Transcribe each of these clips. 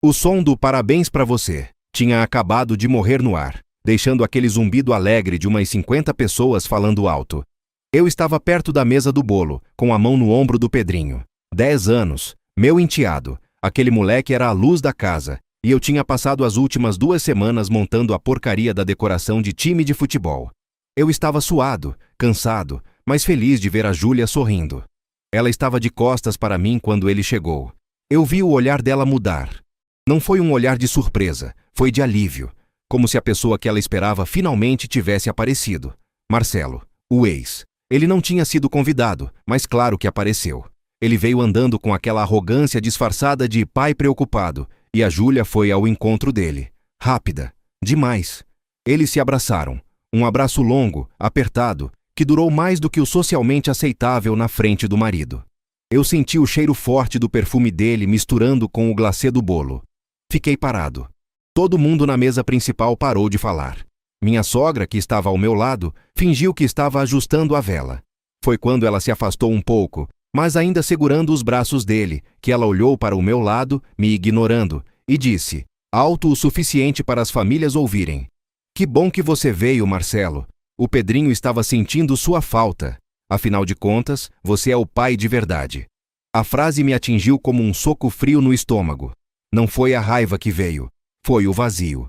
O som do parabéns pra você tinha acabado de morrer no ar, deixando aquele zumbido alegre de umas 50 pessoas falando alto. Eu estava perto da mesa do bolo, com a mão no ombro do Pedrinho. 10 anos, meu enteado. Aquele moleque era a luz da casa, e eu tinha passado as últimas 2 semanas montando a porcaria da decoração de time de futebol. Eu estava suado, cansado, mas feliz de ver a Júlia sorrindo. Ela estava de costas para mim quando ele chegou. Eu vi o olhar dela mudar. Não foi um olhar de surpresa, foi de alívio, como se a pessoa que ela esperava finalmente tivesse aparecido. Marcelo, o ex. Ele não tinha sido convidado, mas claro que apareceu. Ele veio andando com aquela arrogância disfarçada de pai preocupado, e a Júlia foi ao encontro dele. Rápida, demais. Eles se abraçaram. Um abraço longo, apertado, que durou mais do que o socialmente aceitável na frente do marido. Eu senti o cheiro forte do perfume dele misturando com o glacê do bolo. Fiquei parado. Todo mundo na mesa principal parou de falar. Minha sogra, que estava ao meu lado, fingiu que estava ajustando a vela. Foi quando ela se afastou um pouco, mas ainda segurando os braços dele, que ela olhou para o meu lado, me ignorando, e disse, alto o suficiente para as famílias ouvirem: "Que bom que você veio, Marcelo. O Pedrinho estava sentindo sua falta. Afinal de contas, você é o pai de verdade." A frase me atingiu como um soco frio no estômago. Não foi a raiva que veio, foi o vazio.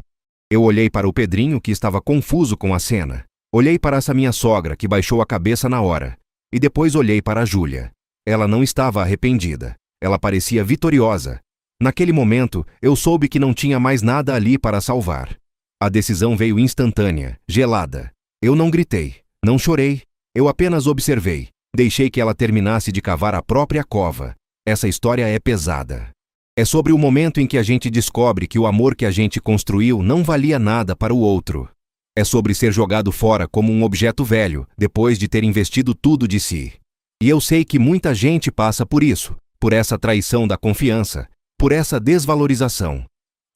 Eu olhei para o Pedrinho, que estava confuso com a cena. Olhei para essa minha sogra, que baixou a cabeça na hora. E depois olhei para a Júlia. Ela não estava arrependida. Ela parecia vitoriosa. Naquele momento, eu soube que não tinha mais nada ali para salvar. A decisão veio instantânea, gelada. Eu não gritei, não chorei. Eu apenas observei. Deixei que ela terminasse de cavar a própria cova. Essa história é pesada. É sobre o momento em que a gente descobre que o amor que a gente construiu não valia nada para o outro. É sobre ser jogado fora como um objeto velho, depois de ter investido tudo de si. E eu sei que muita gente passa por isso, por essa traição da confiança, por essa desvalorização.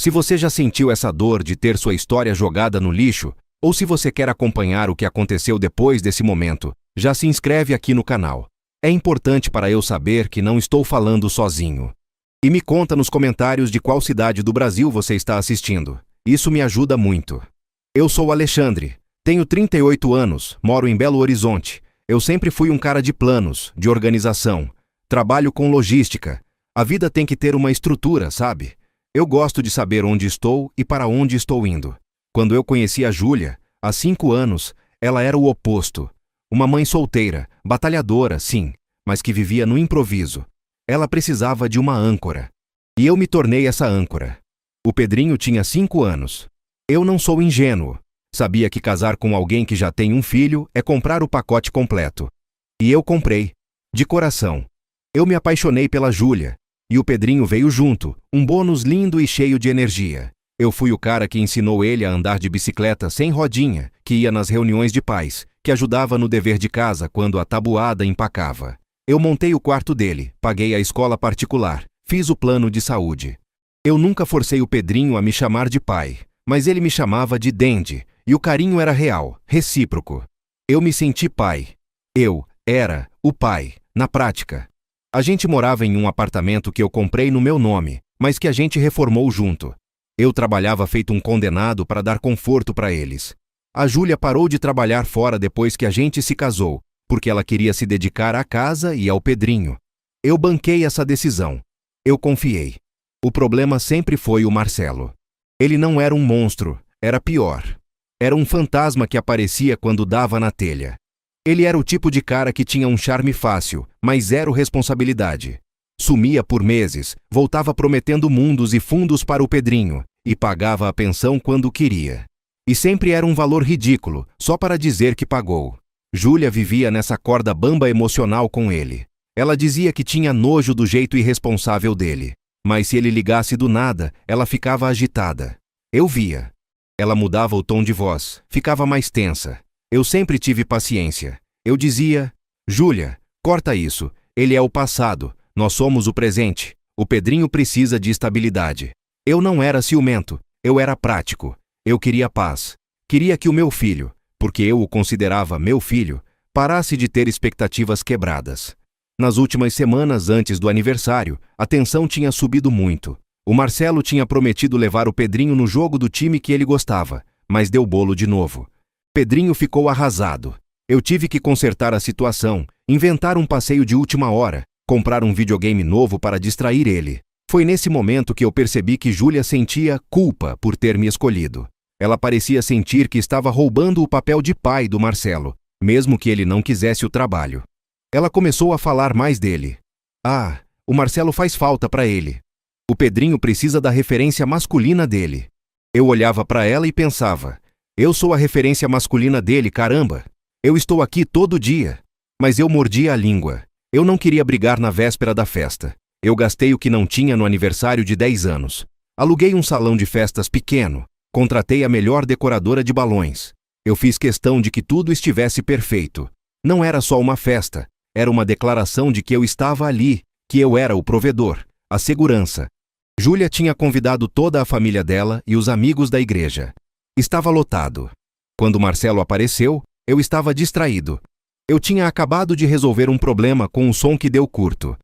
Se você já sentiu essa dor de ter sua história jogada no lixo, ou se você quer acompanhar o que aconteceu depois desse momento, já se inscreve aqui no canal. É importante para eu saber que não estou falando sozinho. E me conta nos comentários de qual cidade do Brasil você está assistindo. Isso me ajuda muito. Eu sou Alexandre, tenho 38 anos, moro em Belo Horizonte. Eu sempre fui um cara de planos, de organização. Trabalho com logística. A vida tem que ter uma estrutura, sabe? Eu gosto de saber onde estou e para onde estou indo. Quando eu conheci a Júlia, há 5 anos, ela era o oposto. Uma mãe solteira, batalhadora, sim, mas que vivia no improviso. Ela precisava de uma âncora. E eu me tornei essa âncora. O Pedrinho tinha 5 anos. Eu não sou ingênuo. Sabia que casar com alguém que já tem um filho é comprar o pacote completo. E eu comprei. De coração. Eu me apaixonei pela Júlia. E o Pedrinho veio junto, um bônus lindo e cheio de energia. Eu fui o cara que ensinou ele a andar de bicicleta sem rodinha, que ia nas reuniões de pais, que ajudava no dever de casa quando a tabuada empacava. Eu montei o quarto dele, paguei a escola particular, fiz o plano de saúde. Eu nunca forcei o Pedrinho a me chamar de pai, mas ele me chamava de Dendi, e o carinho era real, recíproco. Eu me senti pai. Eu era o pai, na prática. A gente morava em um apartamento que eu comprei no meu nome, mas que a gente reformou junto. Eu trabalhava feito um condenado para dar conforto para eles. A Júlia parou de trabalhar fora depois que a gente se casou, porque ela queria se dedicar à casa e ao Pedrinho. Eu banquei essa decisão. Eu confiei. O problema sempre foi o Marcelo. Ele não era um monstro, era pior. Era um fantasma que aparecia quando dava na telha. Ele era o tipo de cara que tinha um charme fácil, mas zero responsabilidade. Sumia por meses, voltava prometendo mundos e fundos para o Pedrinho, e pagava a pensão quando queria. E sempre era um valor ridículo, só para dizer que pagou. Júlia vivia nessa corda bamba emocional com ele. Ela dizia que tinha nojo do jeito irresponsável dele. Mas se ele ligasse do nada, ela ficava agitada. Eu via. Ela mudava o tom de voz, ficava mais tensa. Eu sempre tive paciência. Eu dizia: Júlia, corta isso. Ele é o passado. Nós somos o presente. O Pedrinho precisa de estabilidade. Eu não era ciumento. Eu era prático. Eu queria paz. Queria que o meu filho, porque eu o considerava meu filho, parasse de ter expectativas quebradas. Nas últimas semanas antes do aniversário, a tensão tinha subido muito. O Marcelo tinha prometido levar o Pedrinho no jogo do time que ele gostava, mas deu bolo de novo. Pedrinho ficou arrasado. Eu tive que consertar a situação, inventar um passeio de última hora, comprar um videogame novo para distrair ele. Foi nesse momento que eu percebi que Júlia sentia culpa por ter me escolhido. Ela parecia sentir que estava roubando o papel de pai do Marcelo, mesmo que ele não quisesse o trabalho. Ela começou a falar mais dele. Ah, o Marcelo faz falta para ele. O Pedrinho precisa da referência masculina dele. Eu olhava para ela e pensava, eu sou a referência masculina dele, caramba. Eu estou aqui todo dia. Mas eu mordia a língua. Eu não queria brigar na véspera da festa. Eu gastei o que não tinha no aniversário de 10 anos. Aluguei um salão de festas pequeno. Contratei a melhor decoradora de balões. Eu fiz questão de que tudo estivesse perfeito. Não era só uma festa. Era uma declaração de que eu estava ali, que eu era o provedor, a segurança. Júlia tinha convidado toda a família dela e os amigos da igreja. Estava lotado. Quando Marcelo apareceu, eu estava distraído. Eu tinha acabado de resolver um problema com um som que deu curto.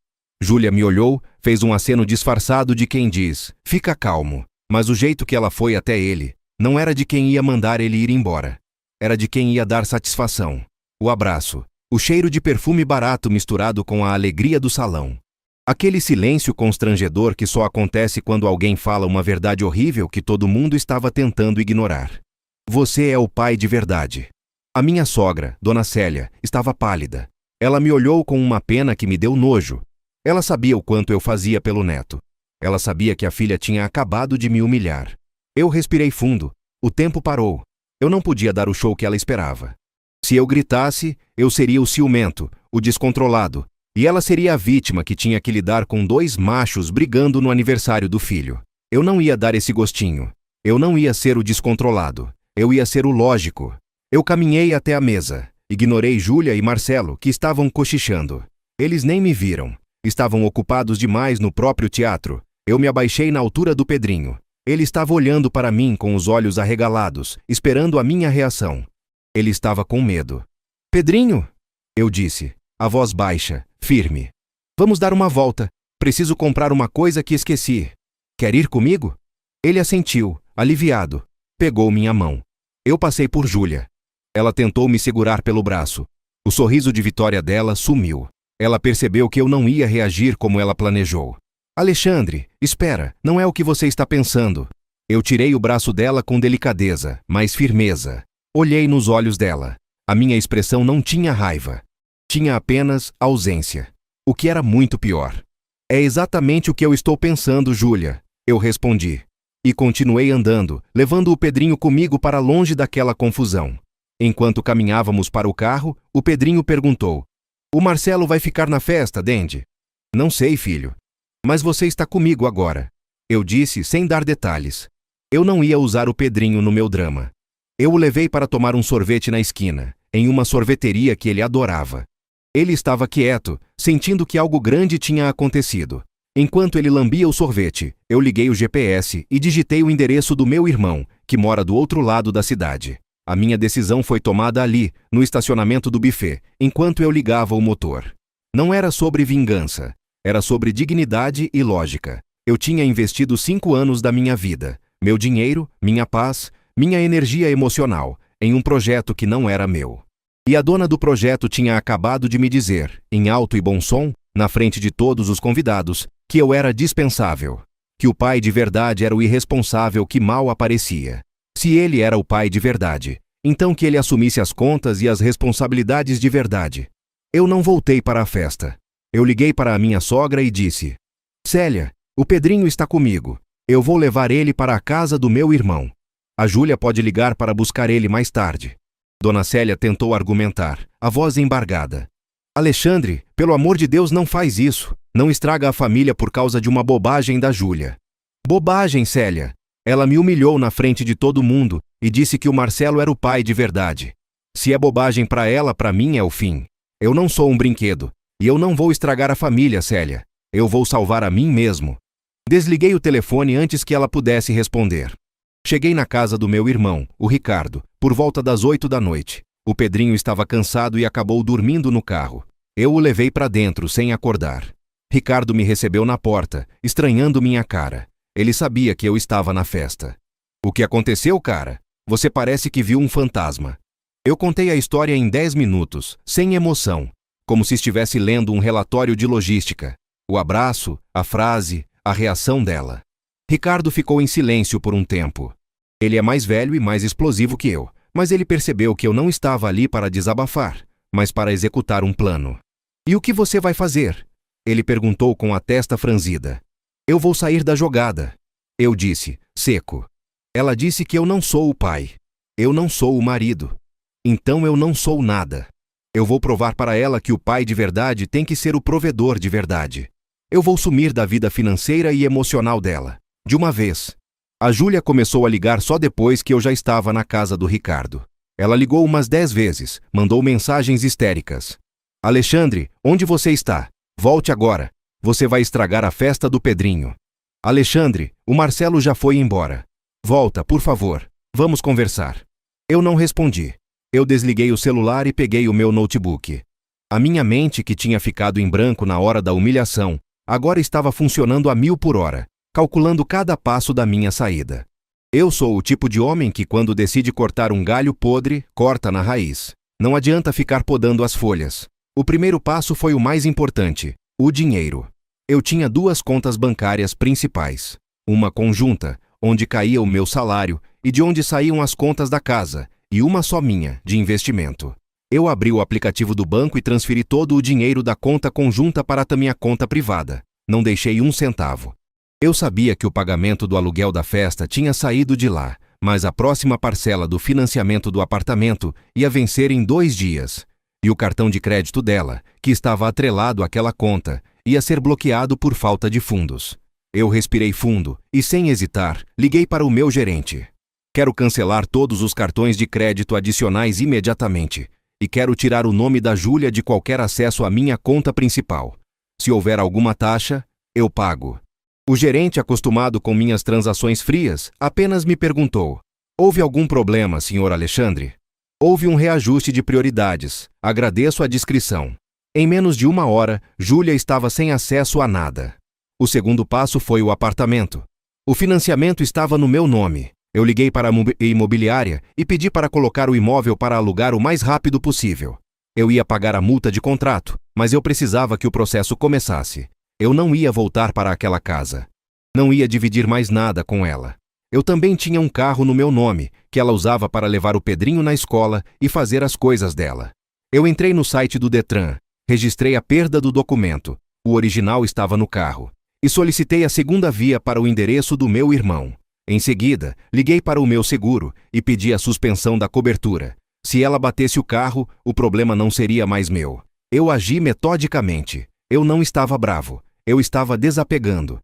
Júlia me olhou, fez um aceno disfarçado de quem diz, fica calmo. Mas o jeito que ela foi até ele, não era de quem ia mandar ele ir embora. Era de quem ia dar satisfação. O abraço, o cheiro de perfume barato misturado com a alegria do salão. Aquele silêncio constrangedor que só acontece quando alguém fala uma verdade horrível que todo mundo estava tentando ignorar. Você é o pai de verdade. A minha sogra, Dona Célia, estava pálida. Ela me olhou com uma pena que me deu nojo. Ela sabia o quanto eu fazia pelo neto. Ela sabia que a filha tinha acabado de me humilhar. Eu respirei fundo. O tempo parou. Eu não podia dar o show que ela esperava. Se eu gritasse, eu seria o ciumento, o descontrolado, e ela seria a vítima que tinha que lidar com 2 machos brigando no aniversário do filho. Eu não ia dar esse gostinho. Eu não ia ser o descontrolado. Eu ia ser o lógico. Eu caminhei até a mesa. Ignorei Júlia e Marcelo, que estavam cochichando. Eles nem me viram. Estavam ocupados demais no próprio teatro. Eu me abaixei na altura do Pedrinho. Ele estava olhando para mim com os olhos arregalados, esperando a minha reação. Ele estava com medo. Pedrinho, eu disse, a voz baixa, firme. Vamos dar uma volta. Preciso comprar uma coisa que esqueci. Quer ir comigo? Ele assentiu, aliviado. Pegou minha mão. Eu passei por Júlia. Ela tentou me segurar pelo braço. O sorriso de vitória dela sumiu. Ela percebeu que eu não ia reagir como ela planejou. Alexandre, espera, não é o que você está pensando. Eu tirei o braço dela com delicadeza, mas firmeza. Olhei nos olhos dela. A minha expressão não tinha raiva. Tinha apenas ausência. O que era muito pior. É exatamente o que eu estou pensando, Júlia, eu respondi. E continuei andando, levando o Pedrinho comigo para longe daquela confusão. Enquanto caminhávamos para o carro, o Pedrinho perguntou: O Marcelo vai ficar na festa, Dendi? Não sei, filho. Mas você está comigo agora. Eu disse sem dar detalhes. Eu não ia usar o Pedrinho no meu drama. Eu o levei para tomar um sorvete na esquina, em uma sorveteria que ele adorava. Ele estava quieto, sentindo que algo grande tinha acontecido. Enquanto ele lambia o sorvete, eu liguei o GPS e digitei o endereço do meu irmão, que mora do outro lado da cidade. A minha decisão foi tomada ali, no estacionamento do buffet, enquanto eu ligava o motor. Não era sobre vingança. Era sobre dignidade e lógica. Eu tinha investido 5 anos da minha vida, meu dinheiro, minha paz, minha energia emocional, em um projeto que não era meu. E a dona do projeto tinha acabado de me dizer, em alto e bom som, na frente de todos os convidados, que eu era dispensável. Que o pai de verdade era o irresponsável que mal aparecia. Se ele era o pai de verdade, então que ele assumisse as contas e as responsabilidades de verdade. Eu não voltei para a festa. Eu liguei para a minha sogra e disse: Célia, o Pedrinho está comigo. Eu vou levar ele para a casa do meu irmão. A Júlia pode ligar para buscar ele mais tarde. Dona Célia tentou argumentar, a voz embargada. Alexandre, pelo amor de Deus, não faz isso. Não estraga a família por causa de uma bobagem da Júlia. Bobagem, Célia. Ela me humilhou na frente de todo mundo e disse que o Marcelo era o pai de verdade. Se é bobagem para ela, para mim é o fim. Eu não sou um brinquedo. E eu não vou estragar a família, Célia. Eu vou salvar a mim mesmo. Desliguei o telefone antes que ela pudesse responder. Cheguei na casa do meu irmão, o Ricardo, por volta das 8 da noite. O Pedrinho estava cansado e acabou dormindo no carro. Eu o levei para dentro, sem acordar. Ricardo me recebeu na porta, estranhando minha cara. Ele sabia que eu estava na festa. O que aconteceu, cara? Você parece que viu um fantasma. Eu contei a história em 10 minutos, sem emoção, como se estivesse lendo um relatório de logística. O abraço, a frase, a reação dela. Ricardo ficou em silêncio por um tempo. Ele é mais velho e mais explosivo que eu, mas ele percebeu que eu não estava ali para desabafar, mas para executar um plano. E o que você vai fazer? Ele perguntou com a testa franzida. Eu vou sair da jogada. Eu disse, seco. Ela disse que eu não sou o pai. Eu não sou o marido. Então eu não sou nada. Eu vou provar para ela que o pai de verdade tem que ser o provedor de verdade. Eu vou sumir da vida financeira e emocional dela, de uma vez. A Júlia começou a ligar só depois que eu já estava na casa do Ricardo. Ela ligou umas 10 vezes, mandou mensagens histéricas. Alexandre, onde você está? Volte agora. Você vai estragar a festa do Pedrinho. Alexandre, o Marcelo já foi embora. Volta, por favor. Vamos conversar. Eu não respondi. Eu desliguei o celular e peguei o meu notebook. A minha mente, que tinha ficado em branco na hora da humilhação, agora estava funcionando a 1000 por hora, calculando cada passo da minha saída. Eu sou o tipo de homem que, quando decide cortar um galho podre, corta na raiz. Não adianta ficar podando as folhas. O primeiro passo foi o mais importante, o dinheiro. Eu tinha 2 contas bancárias principais. Uma conjunta, onde caía o meu salário e de onde saíam as contas da casa, e uma só minha, de investimento. Eu abri o aplicativo do banco e transferi todo o dinheiro da conta conjunta para a minha conta privada. Não deixei 1 centavo. Eu sabia que o pagamento do aluguel da festa tinha saído de lá, mas a próxima parcela do financiamento do apartamento ia vencer em 2 dias. E o cartão de crédito dela, que estava atrelado àquela conta, ia ser bloqueado por falta de fundos. Eu respirei fundo e, sem hesitar, liguei para o meu gerente. Quero cancelar todos os cartões de crédito adicionais imediatamente e quero tirar o nome da Júlia de qualquer acesso à minha conta principal. Se houver alguma taxa, eu pago. O gerente, acostumado com minhas transações frias, apenas me perguntou: houve algum problema, Sr. Alexandre? Houve um reajuste de prioridades. Agradeço a discrição. Em menos de 1 hora, Júlia estava sem acesso a nada. O segundo passo foi o apartamento. O financiamento estava no meu nome. Eu liguei para a imobiliária e pedi para colocar o imóvel para alugar o mais rápido possível. Eu ia pagar a multa de contrato, mas eu precisava que o processo começasse. Eu não ia voltar para aquela casa. Não ia dividir mais nada com ela. Eu também tinha um carro no meu nome, que ela usava para levar o Pedrinho na escola e fazer as coisas dela. Eu entrei no site do Detran, registrei a perda do documento, o original estava no carro, e solicitei a segunda via para o endereço do meu irmão. Em seguida, liguei para o meu seguro e pedi a suspensão da cobertura. Se ela batesse o carro, o problema não seria mais meu. Eu agi metodicamente. Eu não estava bravo. Eu estava desapegando.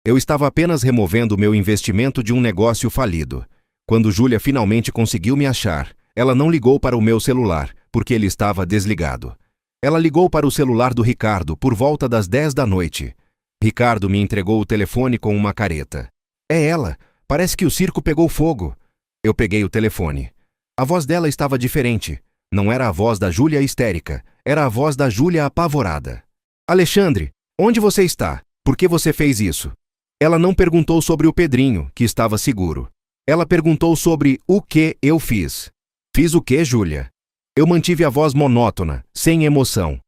Eu estava apenas removendo meu investimento de um negócio falido. Quando Júlia finalmente conseguiu me achar, ela não ligou para o meu celular, porque ele estava desligado. Ela ligou para o celular do Ricardo por volta das 10 da noite. Ricardo me entregou o telefone com uma careta. É ela. Parece que o circo pegou fogo. Eu peguei o telefone. A voz dela estava diferente. Não era a voz da Júlia histérica, era a voz da Júlia apavorada. Alexandre, onde você está? Por que você fez isso? Ela não perguntou sobre o Pedrinho, que estava seguro. Ela perguntou sobre o que eu fiz. Fiz o que, Júlia? Eu mantive a voz monótona, sem emoção.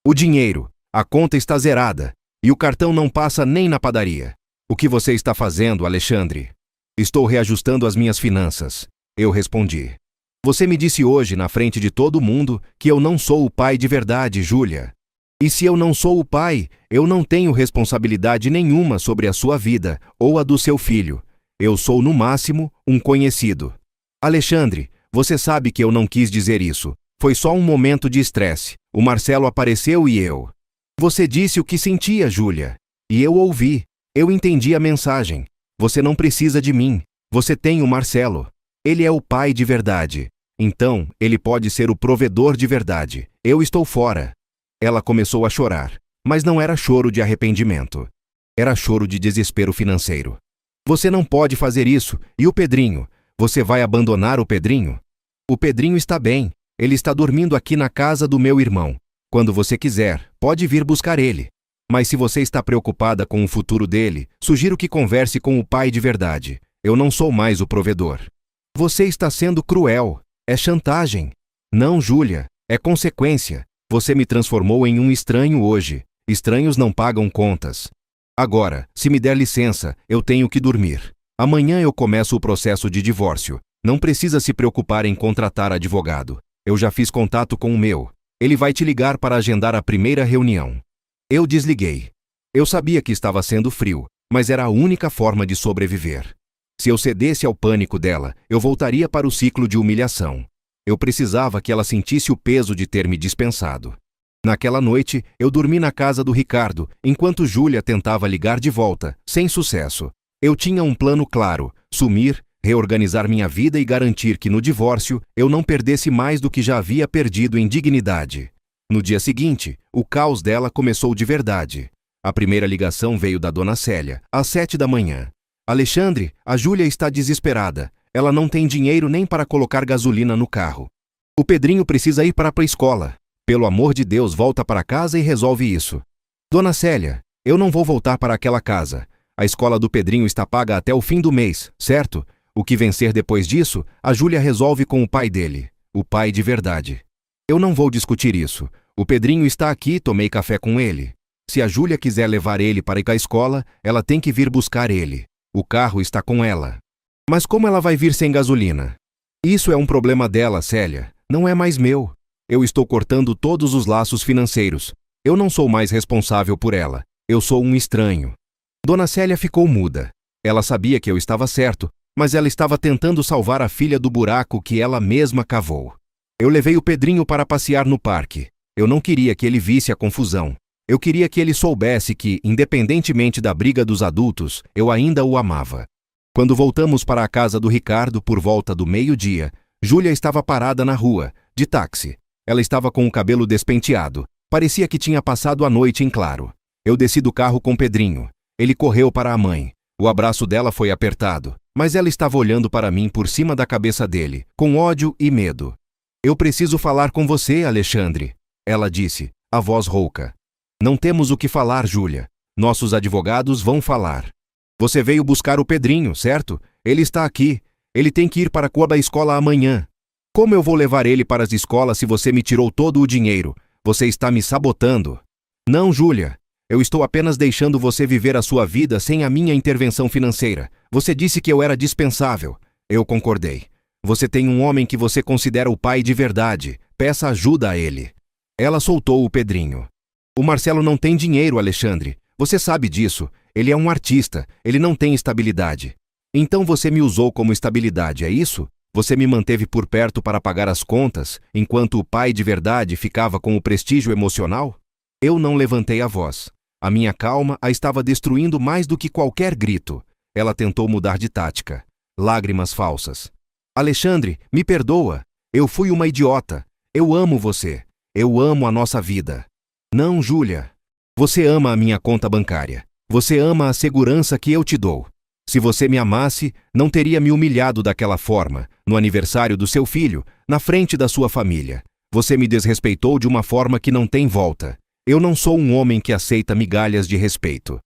O dinheiro, a conta está zerada, e o cartão não passa nem na padaria. O que você está fazendo, Alexandre? Estou reajustando as minhas finanças. Eu respondi. Você me disse hoje, na frente de todo mundo, que eu não sou o pai de verdade, Júlia. E se eu não sou o pai, eu não tenho responsabilidade nenhuma sobre a sua vida ou a do seu filho. Eu sou, no máximo, um conhecido. Alexandre, você sabe que eu não quis dizer isso. Foi só um momento de estresse. O Marcelo apareceu e eu... Você disse o que sentia, Júlia. E eu ouvi. Eu entendi a mensagem. Você não precisa de mim. Você tem o Marcelo. Ele é o pai de verdade. Então, ele pode ser o provedor de verdade. Eu estou fora. Ela começou a chorar, mas não era choro de arrependimento. Era choro de desespero financeiro. Você não pode fazer isso. E o Pedrinho? Você vai abandonar o Pedrinho? O Pedrinho está bem. Ele está dormindo aqui na casa do meu irmão. Quando você quiser, pode vir buscar ele. Mas se você está preocupada com o futuro dele, sugiro que converse com o pai de verdade. Eu não sou mais o provedor. Você está sendo cruel. É chantagem. Não, Júlia. É consequência. Você me transformou em um estranho hoje. Estranhos não pagam contas. Agora, se me der licença, eu tenho que dormir. Amanhã eu começo o processo de divórcio. Não precisa se preocupar em contratar advogado. Eu já fiz contato com o meu. Ele vai te ligar para agendar a primeira reunião. Eu desliguei. Eu sabia que estava sendo frio, mas era a única forma de sobreviver. Se eu cedesse ao pânico dela, eu voltaria para o ciclo de humilhação. Eu precisava que ela sentisse o peso de ter me dispensado. Naquela noite, eu dormi na casa do Ricardo, enquanto Júlia tentava ligar de volta, sem sucesso. Eu tinha um plano claro: sumir, reorganizar minha vida e garantir que no divórcio eu não perdesse mais do que já havia perdido em dignidade. No dia seguinte, o caos dela começou de verdade. A primeira ligação veio da dona Célia, às 7 da manhã. Alexandre, a Júlia está desesperada. Ela não tem dinheiro nem para colocar gasolina no carro. O Pedrinho precisa ir para a escola. Pelo amor de Deus, volta para casa e resolve isso. Dona Célia, eu não vou voltar para aquela casa. A escola do Pedrinho está paga até o fim do mês, certo? O que vencer depois disso, a Júlia resolve com o pai dele. O pai de verdade. Eu não vou discutir isso. O Pedrinho está aqui, tomei café com ele. Se a Júlia quiser levar ele para ir à escola, ela tem que vir buscar ele. O carro está com ela. Mas como ela vai vir sem gasolina? Isso é um problema dela, Célia. Não é mais meu. Eu estou cortando todos os laços financeiros. Eu não sou mais responsável por ela. Eu sou um estranho. Dona Célia ficou muda. Ela sabia que eu estava certo, mas ela estava tentando salvar a filha do buraco que ela mesma cavou. Eu levei o Pedrinho para passear no parque. Eu não queria que ele visse a confusão. Eu queria que ele soubesse que, independentemente da briga dos adultos, eu ainda o amava. Quando voltamos para a casa do Ricardo por volta do meio-dia, Júlia estava parada na rua, de táxi. Ela estava com o cabelo despenteado. Parecia que tinha passado a noite em claro. Eu desci do carro com Pedrinho. Ele correu para a mãe. O abraço dela foi apertado, mas ela estava olhando para mim por cima da cabeça dele, com ódio e medo. Eu preciso falar com você, Alexandre, ela disse, a voz rouca. Não temos o que falar, Júlia. Nossos advogados vão falar. Você veio buscar o Pedrinho, certo? Ele está aqui. Ele tem que ir para a escola amanhã. Como eu vou levar ele para as escolas se você me tirou todo o dinheiro? Você está me sabotando. Não, Júlia. Eu estou apenas deixando você viver a sua vida sem a minha intervenção financeira. Você disse que eu era dispensável. Eu concordei. Você tem um homem que você considera o pai de verdade. Peça ajuda a ele. Ela soltou o Pedrinho. O Marcelo não tem dinheiro, Alexandre. Você sabe disso. Ele é um artista. Ele não tem estabilidade. Então você me usou como estabilidade, é isso? Você me manteve por perto para pagar as contas, enquanto o pai de verdade ficava com o prestígio emocional? Eu não levantei a voz. A minha calma a estava destruindo mais do que qualquer grito. Ela tentou mudar de tática. Lágrimas falsas. Alexandre, me perdoa. Eu fui uma idiota. Eu amo você. Eu amo a nossa vida. Não, Júlia. Você ama a minha conta bancária. Você ama a segurança que eu te dou. Se você me amasse, não teria me humilhado daquela forma, no aniversário do seu filho, na frente da sua família. Você me desrespeitou de uma forma que não tem volta. Eu não sou um homem que aceita migalhas de respeito.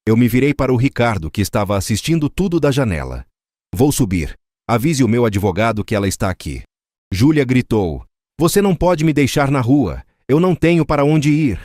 Eu me virei para o Ricardo, que estava assistindo tudo da janela. Vou subir. Avise o meu advogado que ela está aqui. Júlia gritou. Você não pode me deixar na rua. Eu não tenho para onde ir.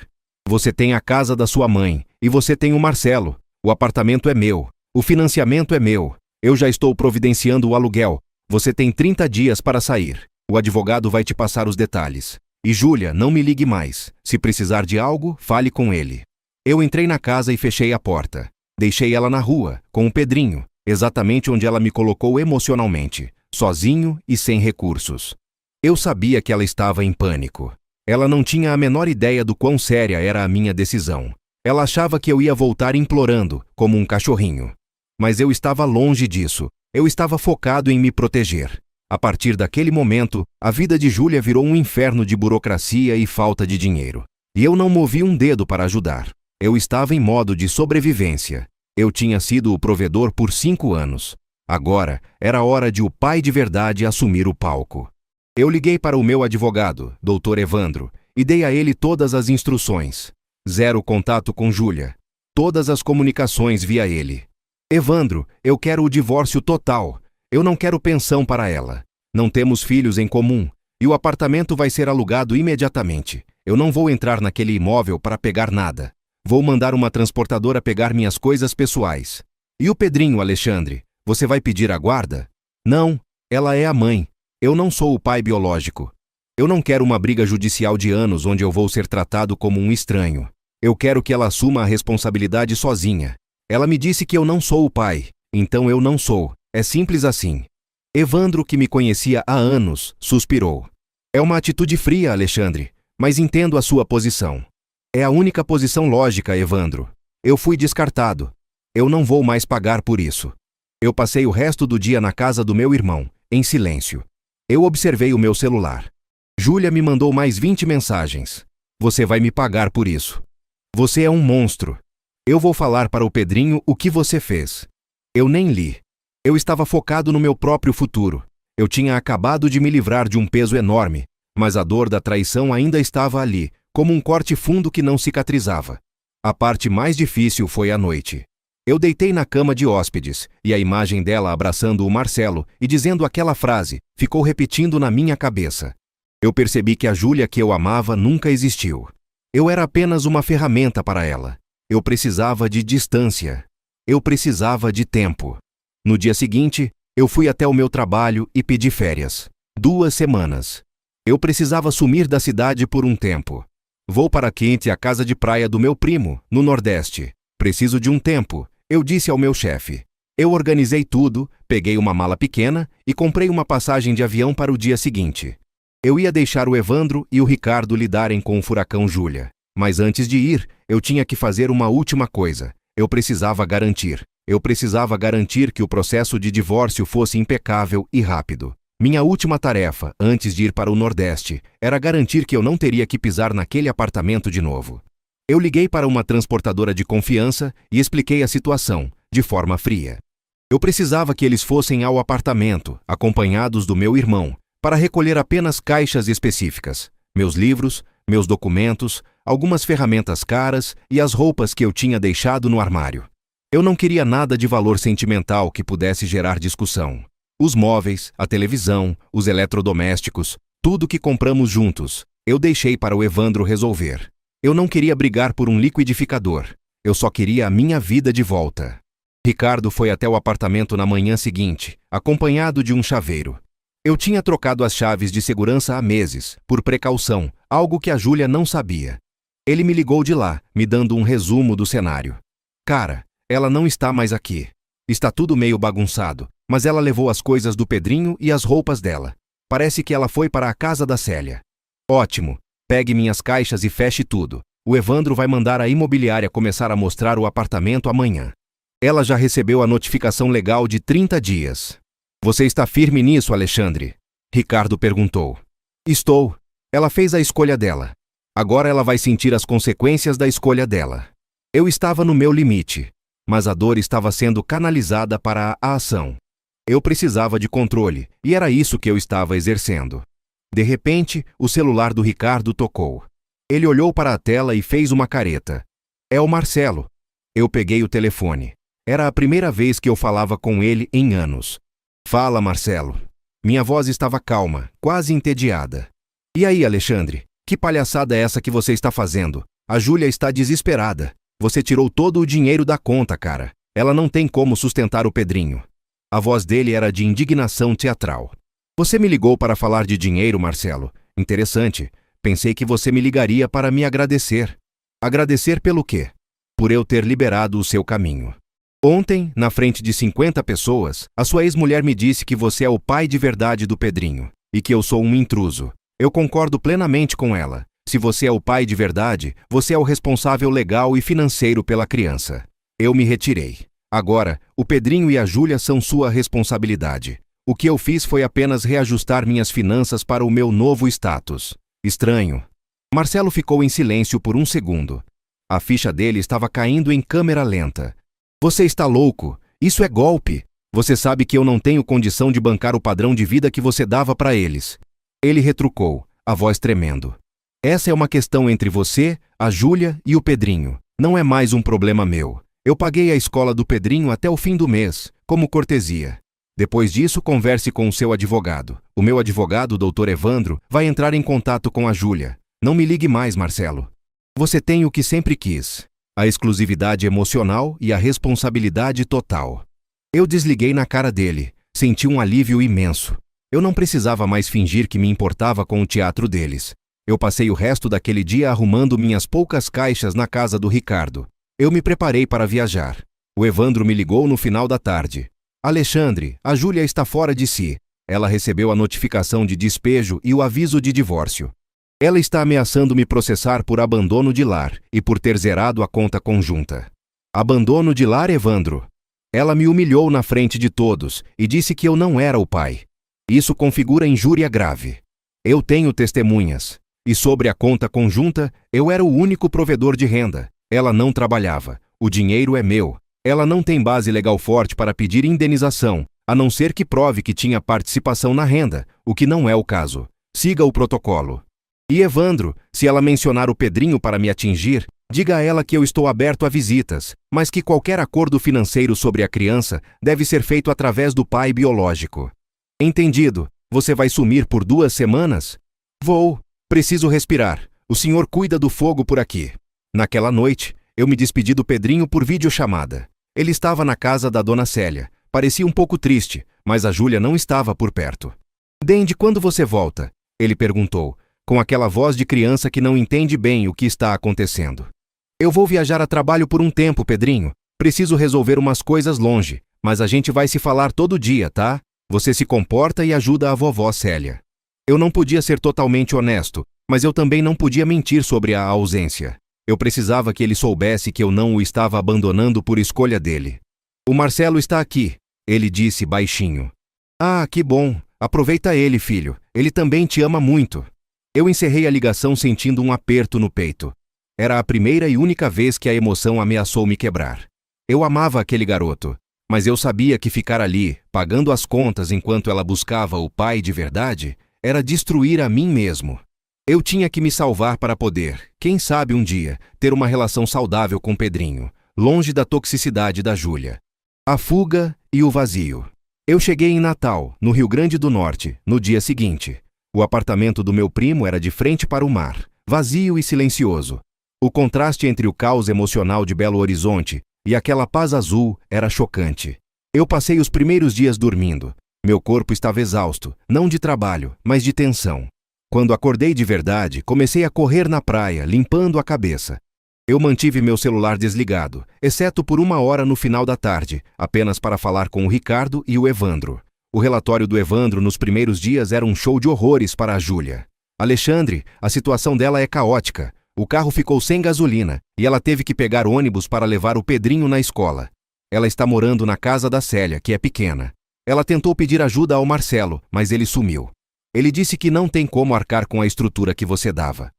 Você tem a casa da sua mãe, e você tem o Marcelo. O apartamento é meu. O financiamento é meu. Eu já estou providenciando o aluguel. Você tem 30 dias para sair. O advogado vai te passar os detalhes. E Júlia, não me ligue mais. Se precisar de algo, fale com ele. Eu entrei na casa e fechei a porta. Deixei ela na rua, com o Pedrinho, exatamente onde ela me colocou emocionalmente, sozinho e sem recursos. Eu sabia que ela estava em pânico. Ela não tinha a menor ideia do quão séria era a minha decisão. Ela achava que eu ia voltar implorando, como um cachorrinho. Mas eu estava longe disso. Eu estava focado em me proteger. A partir daquele momento, a vida de Júlia virou um inferno de burocracia e falta de dinheiro. E eu não movi um dedo para ajudar. Eu estava em modo de sobrevivência. Eu tinha sido o provedor por 5 anos. Agora, era hora de o pai de verdade assumir o palco. Eu liguei para o meu advogado, Dr. Evandro, e dei a ele todas as instruções. Zero contato com Júlia. Todas as comunicações via ele. Evandro, eu quero o divórcio total. Eu não quero pensão para ela. Não temos filhos em comum. E o apartamento vai ser alugado imediatamente. Eu não vou entrar naquele imóvel para pegar nada. Vou mandar uma transportadora pegar minhas coisas pessoais. E o Pedrinho, Alexandre? Você vai pedir a guarda? Não, ela é a mãe. Eu não sou o pai biológico. Eu não quero uma briga judicial de anos onde eu vou ser tratado como um estranho. Eu quero que ela assuma a responsabilidade sozinha. Ela me disse que eu não sou o pai, então eu não sou. É simples assim. Evandro, que me conhecia há anos, suspirou. É uma atitude fria, Alexandre, mas entendo a sua posição. É a única posição lógica, Evandro. Eu fui descartado. Eu não vou mais pagar por isso. Eu passei o resto do dia na casa do meu irmão, em silêncio. Eu observei o meu celular. Júlia me mandou mais 20 mensagens. Você vai me pagar por isso. Você é um monstro. Eu vou falar para o Pedrinho o que você fez. Eu nem li. Eu estava focado no meu próprio futuro. Eu tinha acabado de me livrar de um peso enorme, mas a dor da traição ainda estava ali, como um corte fundo que não cicatrizava. A parte mais difícil foi à noite. Eu deitei na cama de hóspedes, e a imagem dela abraçando o Marcelo e dizendo aquela frase ficou repetindo na minha cabeça. Eu percebi que a Júlia que eu amava nunca existiu. Eu era apenas uma ferramenta para ela. Eu precisava de distância. Eu precisava de tempo. No dia seguinte, eu fui até o meu trabalho e pedi férias. 2 semanas. Eu precisava sumir da cidade por um tempo. Vou para Quinte, a casa de praia do meu primo, no Nordeste. Preciso de um tempo, eu disse ao meu chefe. Eu organizei tudo, peguei uma mala pequena e comprei uma passagem de avião para o dia seguinte. Eu ia deixar o Evandro e o Ricardo lidarem com o furacão Júlia. Mas antes de ir, eu tinha que fazer uma última coisa. Eu precisava garantir que o processo de divórcio fosse impecável e rápido. Minha última tarefa, antes de ir para o Nordeste, era garantir que eu não teria que pisar naquele apartamento de novo. Eu liguei para uma transportadora de confiança e expliquei a situação, de forma fria. Eu precisava que eles fossem ao apartamento, acompanhados do meu irmão, para recolher apenas caixas específicas, meus livros, meus documentos, algumas ferramentas caras e as roupas que eu tinha deixado no armário. Eu não queria nada de valor sentimental que pudesse gerar discussão. Os móveis, a televisão, os eletrodomésticos, tudo que compramos juntos, eu deixei para o Evandro resolver. Eu não queria brigar por um liquidificador. Eu só queria a minha vida de volta. Ricardo foi até o apartamento na manhã seguinte, acompanhado de um chaveiro. Eu tinha trocado as chaves de segurança há meses, por precaução, algo que a Júlia não sabia. Ele me ligou de lá, me dando um resumo do cenário. Cara, ela não está mais aqui. Está tudo meio bagunçado, mas ela levou as coisas do Pedrinho e as roupas dela. Parece que ela foi para a casa da Célia. Ótimo. Pegue minhas caixas e feche tudo. O Evandro vai mandar a imobiliária começar a mostrar o apartamento amanhã. Ela já recebeu a notificação legal de 30 dias. Você está firme nisso, Alexandre? Ricardo perguntou. Estou. Ela fez a escolha dela. Agora ela vai sentir as consequências da escolha dela. Eu estava no meu limite, mas a dor estava sendo canalizada para a ação. Eu precisava de controle, e era isso que eu estava exercendo. De repente, o celular do Ricardo tocou. Ele olhou para a tela e fez uma careta. É o Marcelo. Eu peguei o telefone. Era a primeira vez que eu falava com ele em anos. Fala, Marcelo. Minha voz estava calma, quase entediada. E aí, Alexandre? Que palhaçada é essa que você está fazendo? A Júlia está desesperada. Você tirou todo o dinheiro da conta, cara. Ela não tem como sustentar o Pedrinho. A voz dele era de indignação teatral. Você me ligou para falar de dinheiro, Marcelo. Interessante. Pensei que você me ligaria para me agradecer. Agradecer pelo quê? Por eu ter liberado o seu caminho. Ontem, na frente de 50 pessoas, a sua ex-mulher me disse que você é o pai de verdade do Pedrinho e que eu sou um intruso. Eu concordo plenamente com ela. Se você é o pai de verdade, você é o responsável legal e financeiro pela criança. Eu me retirei. Agora, o Pedrinho e a Júlia são sua responsabilidade. O que eu fiz foi apenas reajustar minhas finanças para o meu novo status. Estranho. Marcelo ficou em silêncio por um segundo. A ficha dele estava caindo em câmera lenta. Você está louco. Isso é golpe. Você sabe que eu não tenho condição de bancar o padrão de vida que você dava para eles. Ele retrucou, a voz tremendo. Essa é uma questão entre você, a Júlia e o Pedrinho. Não é mais um problema meu. Eu paguei a escola do Pedrinho até o fim do mês, como cortesia. Depois disso, converse com o seu advogado. O meu advogado, o Dr. Evandro, vai entrar em contato com a Júlia. Não me ligue mais, Marcelo. Você tem o que sempre quis: a exclusividade emocional e a responsabilidade total. Eu desliguei na cara dele. Senti um alívio imenso. Eu não precisava mais fingir que me importava com o teatro deles. Eu passei o resto daquele dia arrumando minhas poucas caixas na casa do Ricardo. Eu me preparei para viajar. O Evandro me ligou no final da tarde. Alexandre, a Júlia está fora de si. Ela recebeu a notificação de despejo e o aviso de divórcio. Ela está ameaçando me processar por abandono de lar e por ter zerado a conta conjunta. Abandono de lar, Evandro? Ela me humilhou na frente de todos e disse que eu não era o pai. Isso configura injúria grave. Eu tenho testemunhas. E sobre a conta conjunta, eu era o único provedor de renda. Ela não trabalhava. O dinheiro é meu. Ela não tem base legal forte para pedir indenização, a não ser que prove que tinha participação na renda, o que não é o caso. Siga o protocolo. E Evandro, se ela mencionar o Pedrinho para me atingir, diga a ela que eu estou aberto a visitas, mas que qualquer acordo financeiro sobre a criança deve ser feito através do pai biológico. Entendido? Você vai sumir por 2 semanas? Vou. Preciso respirar. O senhor cuida do fogo por aqui. Naquela noite, eu me despedi do Pedrinho por videochamada. Ele estava na casa da dona Célia. Parecia um pouco triste, mas a Júlia não estava por perto. Desde quando você volta? Ele perguntou, com aquela voz de criança que não entende bem o que está acontecendo. Eu vou viajar a trabalho por um tempo, Pedrinho. Preciso resolver umas coisas longe, mas a gente vai se falar todo dia, tá? Você se comporta e ajuda a vovó Célia. Eu não podia ser totalmente honesto, mas eu também não podia mentir sobre a ausência. Eu precisava que ele soubesse que eu não o estava abandonando por escolha dele. O Marcelo está aqui, ele disse baixinho. Ah, que bom. Aproveita ele, filho. Ele também te ama muito. Eu encerrei a ligação sentindo um aperto no peito. Era a primeira e única vez que a emoção ameaçou me quebrar. Eu amava aquele garoto, mas eu sabia que ficar ali, pagando as contas enquanto ela buscava o pai de verdade, era destruir a mim mesmo. Eu tinha que me salvar para poder, quem sabe um dia, ter uma relação saudável com Pedrinho, longe da toxicidade da Júlia. A fuga e o vazio. Eu cheguei em Natal, no Rio Grande do Norte, no dia seguinte. O apartamento do meu primo era de frente para o mar, vazio e silencioso. O contraste entre o caos emocional de Belo Horizonte e aquela paz azul era chocante. Eu passei os primeiros dias dormindo. Meu corpo estava exausto, não de trabalho, mas de tensão. Quando acordei de verdade, comecei a correr na praia, limpando a cabeça. Eu mantive meu celular desligado, exceto por 1 hora no final da tarde, apenas para falar com o Ricardo e o Evandro. O relatório do Evandro nos primeiros dias era um show de horrores para a Júlia. Alexandre, a situação dela é caótica. O carro ficou sem gasolina e ela teve que pegar ônibus para levar o Pedrinho na escola. Ela está morando na casa da Célia, que é pequena. Ela tentou pedir ajuda ao Marcelo, mas ele sumiu. Ele disse que não tem como arcar com a estrutura que você dava.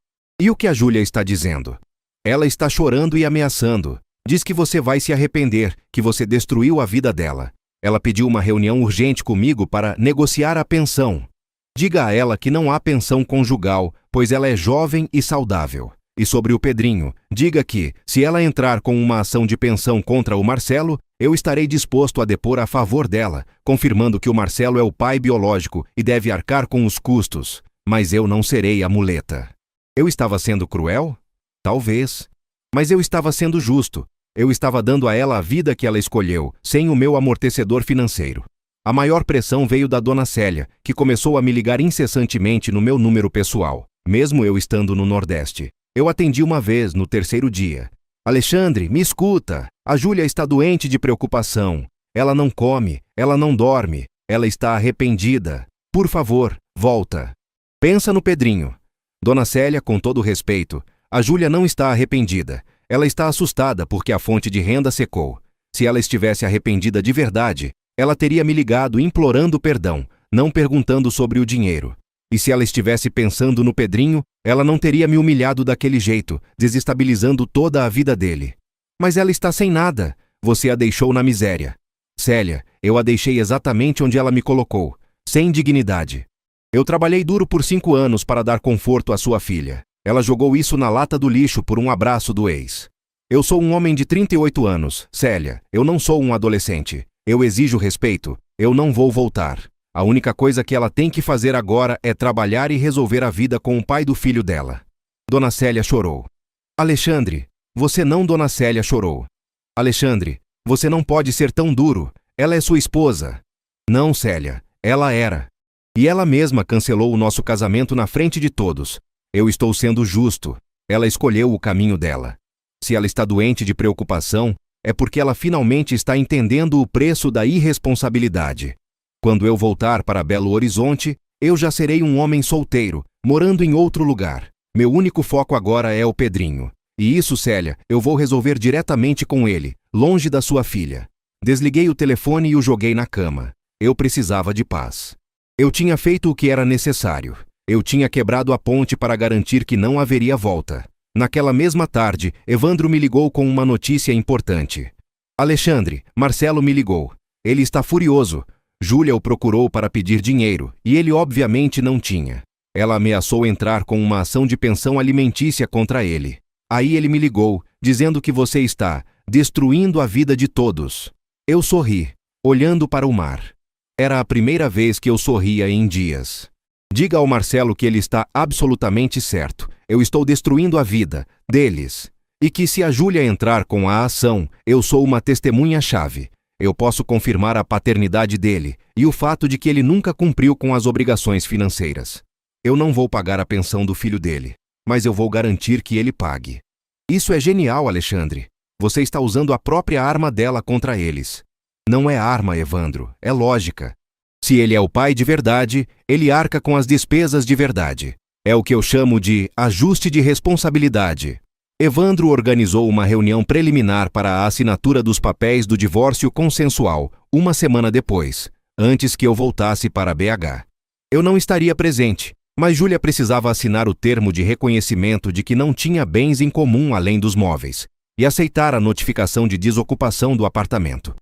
E o que a Júlia está dizendo? Ela está chorando e ameaçando. Diz que você vai se arrepender, que você destruiu a vida dela. Ela pediu uma reunião urgente comigo para negociar a pensão. Diga a ela que não há pensão conjugal, pois ela é jovem e saudável. E sobre o Pedrinho, diga que, se ela entrar com uma ação de pensão contra o Marcelo, eu estarei disposto a depor a favor dela, confirmando que o Marcelo é o pai biológico e deve arcar com os custos, mas eu não serei a muleta. Eu estava sendo cruel? Talvez. Mas eu estava sendo justo. Eu estava dando a ela a vida que ela escolheu, sem o meu amortecedor financeiro. A maior pressão veio da dona Célia, que começou a me ligar incessantemente no meu número pessoal, mesmo eu estando no Nordeste. Eu atendi uma vez, no 3º dia. Alexandre, me escuta. A Júlia está doente de preocupação. Ela não come, ela não dorme, ela está arrependida. Por favor, volta. Pensa no Pedrinho. Dona Célia, com todo respeito, a Júlia não está arrependida. Ela está assustada porque a fonte de renda secou. Se ela estivesse arrependida de verdade, ela teria me ligado implorando perdão, não perguntando sobre o dinheiro. E se ela estivesse pensando no Pedrinho, ela não teria me humilhado daquele jeito, desestabilizando toda a vida dele. Mas ela está sem nada. Você a deixou na miséria. Célia, eu a deixei exatamente onde ela me colocou, sem dignidade. Eu trabalhei duro por 5 anos para dar conforto à sua filha. Ela jogou isso na lata do lixo por um abraço do ex. Eu sou um homem de 38 anos, Célia. Eu não sou um adolescente. Eu exijo respeito. Eu não vou voltar. A única coisa que ela tem que fazer agora é trabalhar e resolver a vida com o pai do filho dela. Dona Célia chorou. Alexandre, você não. Dona Célia chorou. Alexandre, você não pode ser tão duro. Ela é sua esposa. Não, Célia, ela era. E ela mesma cancelou o nosso casamento na frente de todos. Eu estou sendo justo. Ela escolheu o caminho dela. Se ela está doente de preocupação, é porque ela finalmente está entendendo o preço da irresponsabilidade. Quando eu voltar para Belo Horizonte, eu já serei um homem solteiro, morando em outro lugar. Meu único foco agora é o Pedrinho. E isso, Célia, eu vou resolver diretamente com ele, longe da sua filha. Desliguei o telefone e o joguei na cama. Eu precisava de paz. Eu tinha feito o que era necessário. Eu tinha quebrado a ponte para garantir que não haveria volta. Naquela mesma tarde, Evandro me ligou com uma notícia importante. Alexandre, Marcelo me ligou. Ele está furioso. Júlia o procurou para pedir dinheiro, e ele obviamente não tinha. Ela ameaçou entrar com uma ação de pensão alimentícia contra ele. Aí ele me ligou, dizendo que você está destruindo a vida de todos. Eu sorri, olhando para o mar. Era a primeira vez que eu sorria em dias. Diga ao Marcelo que ele está absolutamente certo. Eu estou destruindo a vida deles. E que se a Júlia entrar com a ação, eu sou uma testemunha-chave. Eu posso confirmar a paternidade dele e o fato de que ele nunca cumpriu com as obrigações financeiras. Eu não vou pagar a pensão do filho dele, mas eu vou garantir que ele pague. Isso é genial, Alexandre. Você está usando a própria arma dela contra eles. Não é arma, Evandro, é lógica. Se ele é o pai de verdade, ele arca com as despesas de verdade. É o que eu chamo de ajuste de responsabilidade. Evandro organizou uma reunião preliminar para a assinatura dos papéis do divórcio consensual, uma semana depois, antes que eu voltasse para BH. Eu não estaria presente, mas Júlia precisava assinar o termo de reconhecimento de que não tinha bens em comum além dos móveis, e aceitar a notificação de desocupação do apartamento.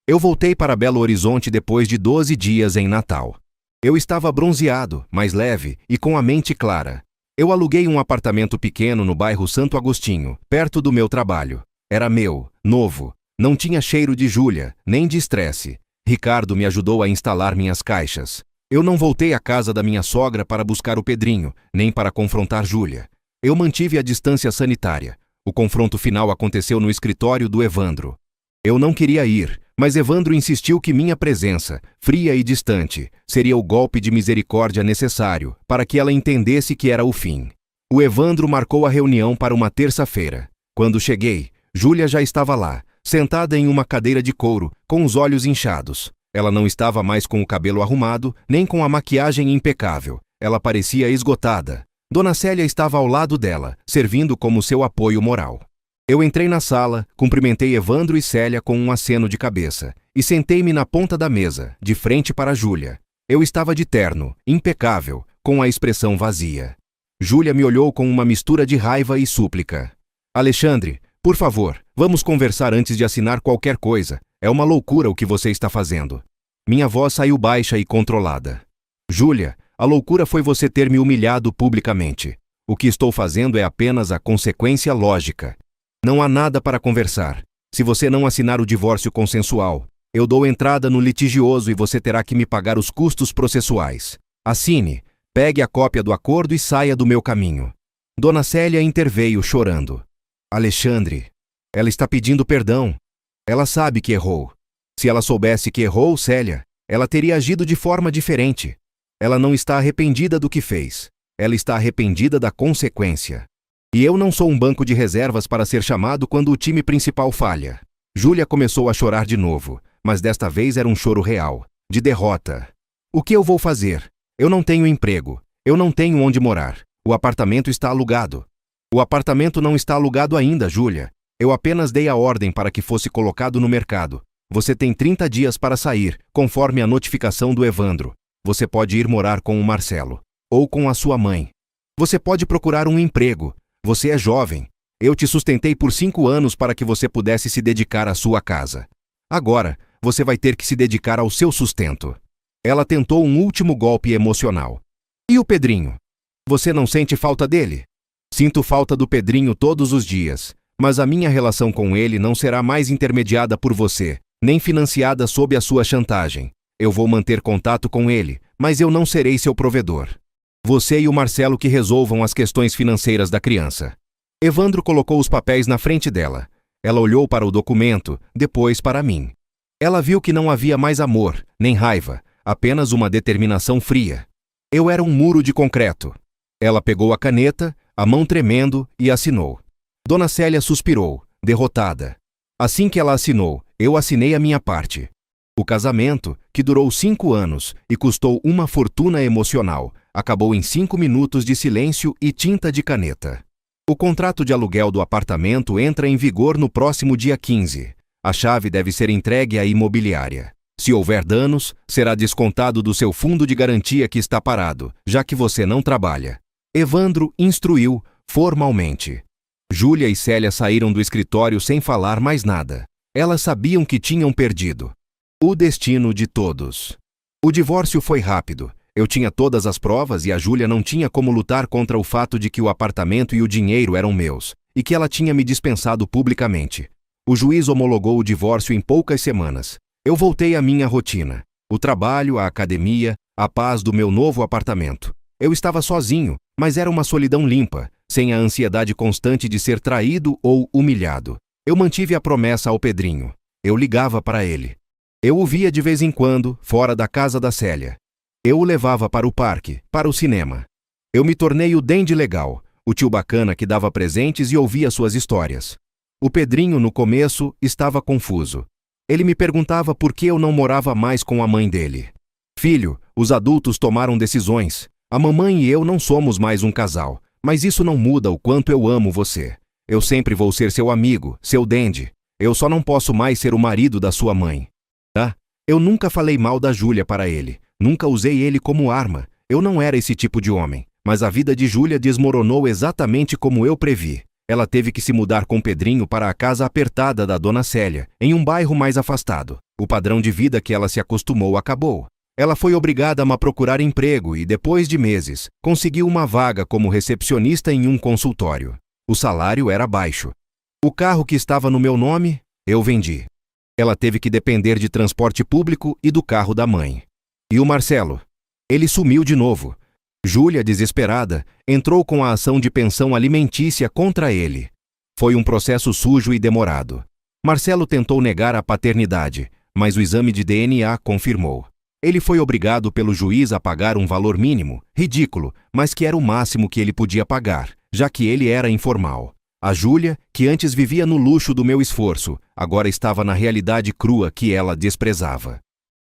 Eu voltei para Belo Horizonte depois de 12 dias em Natal. Eu estava bronzeado, mais leve e com a mente clara. Eu aluguei um apartamento pequeno no bairro Santo Agostinho, perto do meu trabalho. Era meu, novo. Não tinha cheiro de Júlia, nem de estresse. Ricardo me ajudou a instalar minhas caixas. Eu não voltei à casa da minha sogra para buscar o Pedrinho, nem para confrontar Júlia. Eu mantive a distância sanitária. O confronto final aconteceu no escritório do Evandro. Eu não queria ir, mas Evandro insistiu que minha presença, fria e distante, seria o golpe de misericórdia necessário para que ela entendesse que era o fim. O Evandro marcou a reunião para uma terça-feira. Quando cheguei, Júlia já estava lá, sentada em uma cadeira de couro, com os olhos inchados. Ela não estava mais com o cabelo arrumado, nem com a maquiagem impecável. Ela parecia esgotada. Dona Célia estava ao lado dela, servindo como seu apoio moral. Eu entrei na sala, cumprimentei Evandro e Célia com um aceno de cabeça e sentei-me na ponta da mesa, de frente para Júlia. Eu estava de terno, impecável, com a expressão vazia. Júlia me olhou com uma mistura de raiva e súplica. Alexandre, por favor, vamos conversar antes de assinar qualquer coisa. É uma loucura o que você está fazendo. Minha voz saiu baixa e controlada. Júlia, a loucura foi você ter me humilhado publicamente. O que estou fazendo é apenas a consequência lógica. Não há nada para conversar. Se você não assinar o divórcio consensual, eu dou entrada no litigioso e você terá que me pagar os custos processuais. Assine, pegue a cópia do acordo e saia do meu caminho. Dona Célia interveio chorando. Alexandre, ela está pedindo perdão. Ela sabe que errou. Se ela soubesse que errou, Célia, ela teria agido de forma diferente. Ela não está arrependida do que fez. Ela está arrependida da consequência. E eu não sou um banco de reservas para ser chamado quando o time principal falha. Júlia começou a chorar de novo, mas desta vez era um choro real, de derrota. O que eu vou fazer? Eu não tenho emprego. Eu não tenho onde morar. O apartamento está alugado. O apartamento não está alugado ainda, Júlia. Eu apenas dei a ordem para que fosse colocado no mercado. Você tem 30 dias para sair, conforme a notificação do Evandro. Você pode ir morar com o Marcelo. Ou com a sua mãe. Você pode procurar um emprego. Você é jovem. Eu te sustentei por 5 anos para que você pudesse se dedicar à sua casa. Agora, você vai ter que se dedicar ao seu sustento. Ela tentou um último golpe emocional. E o Pedrinho? Você não sente falta dele? Sinto falta do Pedrinho todos os dias, mas a minha relação com ele não será mais intermediada por você, nem financiada sob a sua chantagem. Eu vou manter contato com ele, mas eu não serei seu provedor. Você e o Marcelo que resolvam as questões financeiras da criança. Evandro colocou os papéis na frente dela. Ela olhou para o documento, depois para mim. Ela viu que não havia mais amor, nem raiva, apenas uma determinação fria. Eu era um muro de concreto. Ela pegou a caneta, a mão tremendo, e assinou. Dona Célia suspirou, derrotada. Assim que ela assinou, eu assinei a minha parte. O casamento, que durou 5 anos e custou uma fortuna emocional, acabou em 5 minutos de silêncio e tinta de caneta. O contrato de aluguel do apartamento entra em vigor no próximo dia 15. A chave deve ser entregue à imobiliária. Se houver danos, será descontado do seu fundo de garantia que está parado, já que você não trabalha. Evandro instruiu formalmente. Júlia e Célia saíram do escritório sem falar mais nada. Elas sabiam que tinham perdido. O destino de todos. O divórcio foi rápido. Eu tinha todas as provas e a Júlia não tinha como lutar contra o fato de que o apartamento e o dinheiro eram meus, e que ela tinha me dispensado publicamente. O juiz homologou o divórcio em poucas semanas. Eu voltei à minha rotina. O trabalho, a academia, a paz do meu novo apartamento. Eu estava sozinho, mas era uma solidão limpa, sem a ansiedade constante de ser traído ou humilhado. Eu mantive a promessa ao Pedrinho. Eu ligava para ele. Eu o via de vez em quando, fora da casa da Célia. Eu o levava para o parque, para o cinema. Eu me tornei o dende legal, o tio bacana que dava presentes e ouvia suas histórias. O Pedrinho, no começo, estava confuso. Ele me perguntava por que eu não morava mais com a mãe dele. Filho, os adultos tomaram decisões. A mamãe e eu não somos mais um casal, mas isso não muda o quanto eu amo você. Eu sempre vou ser seu amigo, seu dende. Eu só não posso mais ser o marido da sua mãe. Tá? Eu nunca falei mal da Júlia para ele. Nunca usei ele como arma. Eu não era esse tipo de homem. Mas a vida de Júlia desmoronou exatamente como eu previ. Ela teve que se mudar com Pedrinho para a casa apertada da Dona Célia, em um bairro mais afastado. O padrão de vida que ela se acostumou acabou. Ela foi obrigada a procurar emprego e, depois de meses, conseguiu uma vaga como recepcionista em um consultório. O salário era baixo. O carro que estava no meu nome, eu vendi. Ela teve que depender de transporte público e do carro da mãe. E o Marcelo? Ele sumiu de novo. Júlia, desesperada, entrou com a ação de pensão alimentícia contra ele. Foi um processo sujo e demorado. Marcelo tentou negar a paternidade, mas o exame de DNA confirmou. Ele foi obrigado pelo juiz a pagar um valor mínimo, ridículo, mas que era o máximo que ele podia pagar, já que ele era informal. A Júlia, que antes vivia no luxo do meu esforço, agora estava na realidade crua que ela desprezava.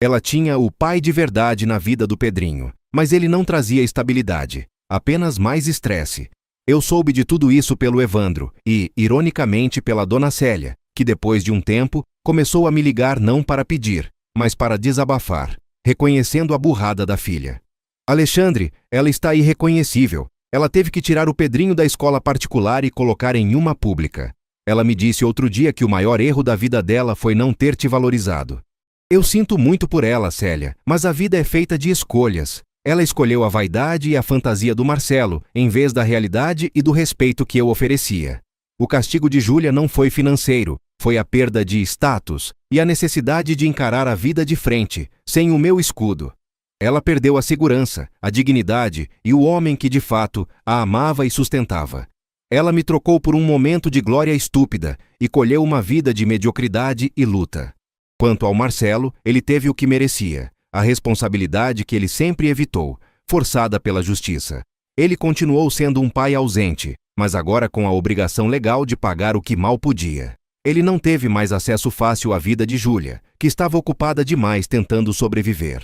Ela tinha o pai de verdade na vida do Pedrinho, mas ele não trazia estabilidade, apenas mais estresse. Eu soube de tudo isso pelo Evandro e, ironicamente, pela Dona Célia, que depois de um tempo, começou a me ligar não para pedir, mas para desabafar, reconhecendo a burrada da filha. Alexandre, ela está irreconhecível. Ela teve que tirar o Pedrinho da escola particular e colocar em uma pública. Ela me disse outro dia que o maior erro da vida dela foi não ter te valorizado. Eu sinto muito por ela, Célia, mas a vida é feita de escolhas. Ela escolheu a vaidade e a fantasia do Marcelo, em vez da realidade e do respeito que eu oferecia. O castigo de Júlia não foi financeiro, foi a perda de status e a necessidade de encarar a vida de frente, sem o meu escudo. Ela perdeu a segurança, a dignidade e o homem que de fato a amava e sustentava. Ela me trocou por um momento de glória estúpida e colheu uma vida de mediocridade e luta. Quanto ao Marcelo, ele teve o que merecia, a responsabilidade que ele sempre evitou, forçada pela justiça. Ele continuou sendo um pai ausente, mas agora com a obrigação legal de pagar o que mal podia. Ele não teve mais acesso fácil à vida de Júlia, que estava ocupada demais tentando sobreviver.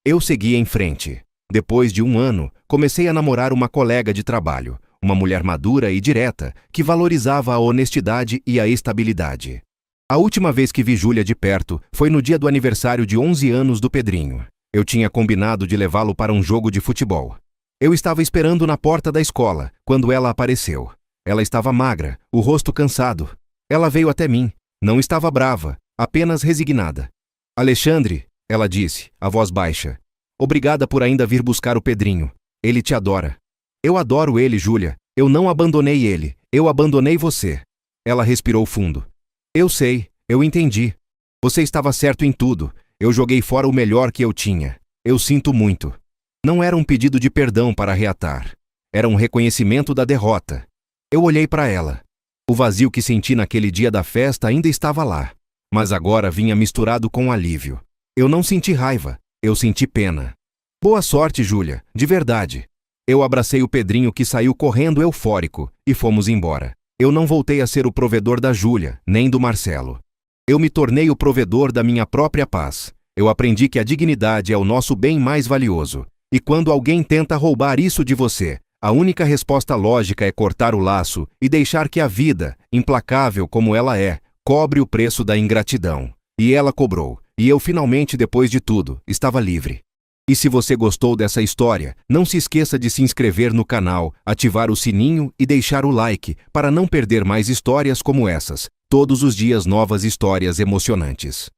Eu segui em frente. Depois de 1 ano, comecei a namorar uma colega de trabalho, uma mulher madura e direta, que valorizava a honestidade e a estabilidade. A última vez que vi Júlia de perto foi no dia do aniversário de 11 anos do Pedrinho. Eu tinha combinado de levá-lo para um jogo de futebol. Eu estava esperando na porta da escola, quando ela apareceu. Ela estava magra, o rosto cansado. Ela veio até mim. Não estava brava, apenas resignada. Alexandre, ela disse, a voz baixa. Obrigada por ainda vir buscar o Pedrinho. Ele te adora. Eu adoro ele, Júlia. Eu não abandonei ele, eu abandonei você. Ela respirou fundo. Eu sei, eu entendi. Você estava certo em tudo. Eu joguei fora o melhor que eu tinha. Eu sinto muito. Não era um pedido de perdão para reatar. Era um reconhecimento da derrota. Eu olhei para ela. O vazio que senti naquele dia da festa ainda estava lá. Mas agora vinha misturado com alívio. Eu não senti raiva, eu senti pena. Boa sorte, Júlia, de verdade. Eu abracei o Pedrinho, que saiu correndo eufórico, e fomos embora. Eu não voltei a ser o provedor da Júlia, nem do Marcelo. Eu me tornei o provedor da minha própria paz. Eu aprendi que a dignidade é o nosso bem mais valioso. E quando alguém tenta roubar isso de você, a única resposta lógica é cortar o laço e deixar que a vida, implacável como ela é, cobre o preço da ingratidão. E ela cobrou. E eu finalmente, depois de tudo, estava livre. E se você gostou dessa história, não se esqueça de se inscrever no canal, ativar o sininho e deixar o like para não perder mais histórias como essas. Todos os dias novas histórias emocionantes.